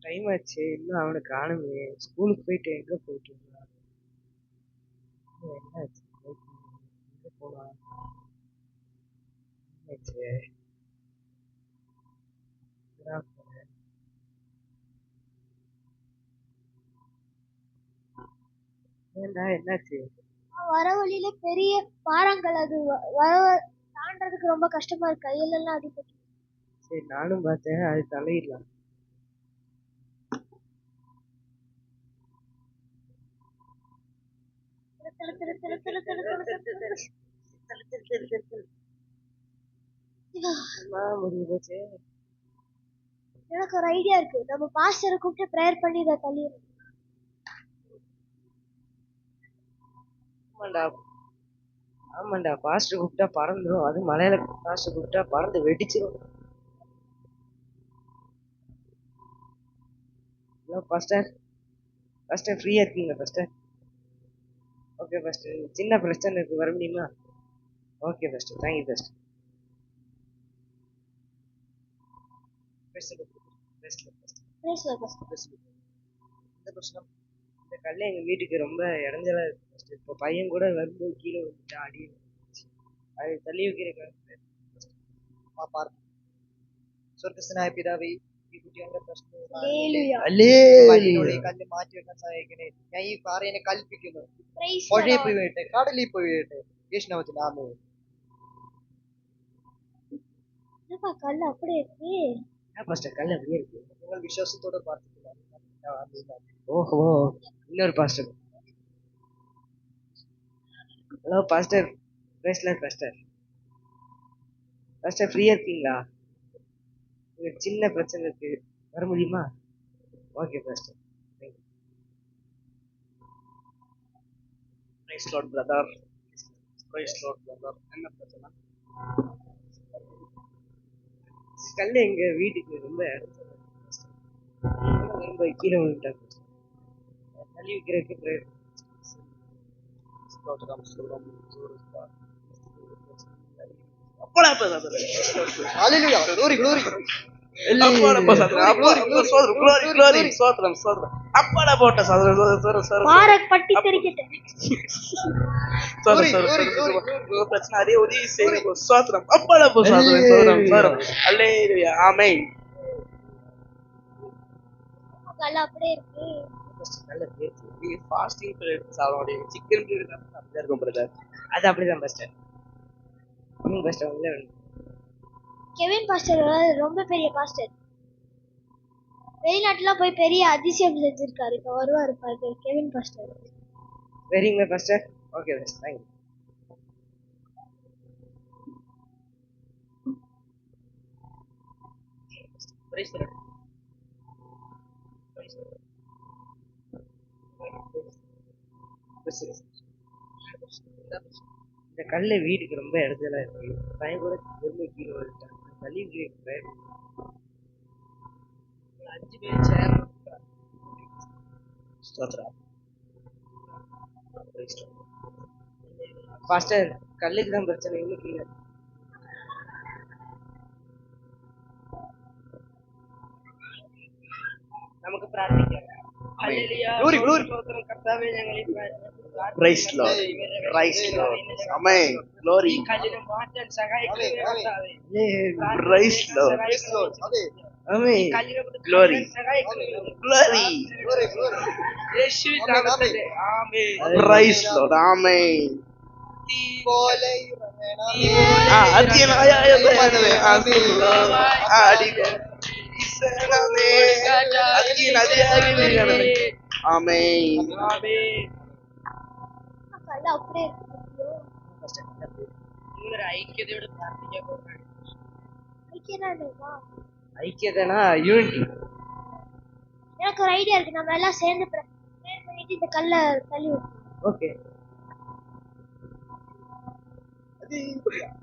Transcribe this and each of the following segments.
Time ஆச்சு. இன்னும் அவன காணுமே. ஸ்கூலுக்கு போயிட்டு எங்க போயிட்டு இருந்தான்? என்னாச்சு? எங்க போனான்? என்னாச்சு? எங்கடா போன? ஏன்டா என்னாச்சு? வர வழியில பெரிய பாறாங்கல், அது தாண்டறதுக்கு ரொம்ப கஷ்டமா இருக்கு. கையிலெல்லாம் அடிபட்டு. சரி நானும் பார்த்தேன். அது தலையிடலாம். முடிஞ்சு போச்சு. எனக்கு ஒரு ஐடியா இருக்கு. நம்ம பாஸ்டரை கூப்பிட்டு ப்ரேயர் பண்ணி இதை தள்ளிடுறோம். ஆமாண்டா ஆமாண்டா பாஸ்டர் கூப்பிட்டா பறந்துடும். அது மலையில பாஸ்டர் கூப்பிட்டா பறந்து வெடிச்சிடும். Hello pastor. பாஸ்டர் ஃப்ரீயா இருக்கீங்களா பாஸ்டர்? Okay pastor. சின்ன பிரச்சனை இருக்கு, வர முடியுமா? Okay pastor, thank you pastor. இந்த பிரச்சனை, இந்த கல்ல எங்க வீட்டுக்கு ரொம்ப இடைஞ்சலா இருக்கு பாஸ்டர். இப்போ பையன் கூட வரும்போது கீழே விட்டு அடி அது தள்ளி வைக்கிறேன். സ്വർഗസ്ഥനായ പിതാവേ, ഈ കുട്ടികളുടെ പ്രശ്നം കല്ല് മാറ്റി വെക്കാൻ സഹായിക്കണേ. ഞാൻ ഈ പാറയെ കൽപ്പിക്കുന്നു, പുഴയിൽ പോയി വീഴട്ടെ, കടലിൽ പോയി വീഴട്ടെ, യേശുനാമത്തിൽ ആമേൻ. கல் அப்படியே இருக்கு. பாஸ்டர் கல் அப்படியே இருக்கு. നിങ്ങൾ വിശ്വാസത്തോടെ പ്രാർത്ഥിക്കുക. ஓஹோ, இன்னொரு பாஸ்டர். ஹலோ பாஸ்டர், பேசல பாஸ்டர். பாஸ்டர் ஃப்ரீயா இருக்கீங்களா? ஒரு சின்ன பிரச்சனை இருக்கு, வர முடியுமா? Okay pastor. Praise Lord brother. Praise Lord brother. என்ன பிரச்சனை? கல் எங்க வீட்டுக்கு ரொம்ப இடைஞ்சலா இருக்கு பாஸ்டர். ரொம்ப கீழே விழுந்துட்டாங்க. தள்ளி வைக்கிறதுக்கு பிரேயர். ஸ்தோத்திரம், ஸ்தோத்திரம், ஸ்தோத்திரம். அப்படா பிரதர். ஹalleluya. glory glory. அப்படா பிரதர். அப்படா ஸ்தோத்திரம், glory glory. ஸ்தோத்திரம், ஸ்தோத்திரம். அப்படா போட்ட ஸ்தோத்திரம். பாறை பட்டி தெரிக்கிட்டே. ஸ்தோத்திரம். பிரச்சனை அதே உதவி செய்யுங்க. ஸ்தோத்திரம். அப்படா ஸ்தோத்திரம், ஸ்தோத்திரம். ஹalleluya. ஆமென். கல் அப்படியே இருக்கு. நல்ல பேச்சு. நீ ஃபாஸ்டிங் பீரியட் சாப்பிட சிக்கன் பீரியட் அப்படியே இருக்கும் பிரதர். அது அப்படிதான் பாஸ்டர். பாஸ்டர் உள்ள கெவின் பாஸ்டர் ரொம்ப பெரிய பாஸ்டர். வெளிநாட்டுல போய் பெரிய அதிசயம் செஞ்சிருக்காரு. இப்ப வருவாரு பாரு கெவின் பாஸ்டர். வெரிங்க pastor. Okay pastor, thank you. Praise the lord. இந்த கல்ல வீட்டுக்கு ரொம்ப இடைஞ்சலா இருக்கு. பையன் கூட ரொம்ப கீழே விழுந்துட்டான். தள்ளி வைக்கிறேன். 5 பேர் சேர் ஸ்தோத்திரம். பாஸ்டர் கல்லுக்கு தான் பிரச்சனை, இன்னும் கீழே. നമുക്ക് പ്രാർത്ഥിക്കാം. ഹല്ലേലൂയ. Glory glory. സ്തോത്രം കർത്താവേ, ഞങ്ങൾ ഈ Praise Lord. Praise Lord. Amen. Glory. ഈ കല്ലിനെ മാറ്റാൻ സഹായിക്കണമേ കർത്താവേ. Praise Lord. Praise Lord. Amen. Glory. Glory. യേശുവിൻ നാമത്തിൽ ആമേൻ. Praise Lord. Amen. പോലെ അതിനായ അടിക ആമേൻ. கல் அப்படியே இருக்கு. നിങ്ങളൊരു ഐക്യതയോട് പ്രാർത്ഥിക്കാൻ പോകുന്നത്. ஐக்கியமா? ஐக்கியதனா யூனிட்டி. எனக்கு ஒரு ஐடியா இருக்கு. நம்ம எல்லாம் சேர்ந்து ப்ரேயர் பண்ணிட்டு இந்த கல்லை தள்ளி விட்டுருவோம். ஓகே.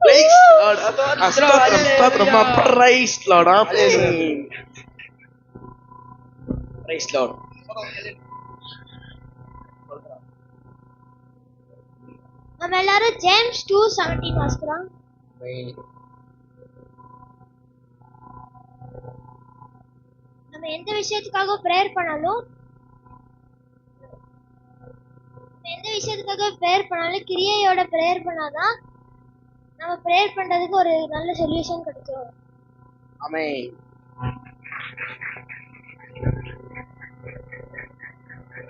Praise Lord. ஸ்தோத்திரம். Praise Lord. Amen. Praise Lord. நம்ம எல்லாரும் ஜேம்ஸ் 2:17 வாசிக்கலாம். நம்ம நம்ம எந்த விஷயத்துக்காக ப்ரேயர் பண்ணாலும் கிரியையோட ப்ரேயர் பண்ணாதான் நம்ம ப்ரேயர் பண்றதுக்கு ஒரு நல்ல சொல்யூஷன் கிடைக்கும். ஆமென்.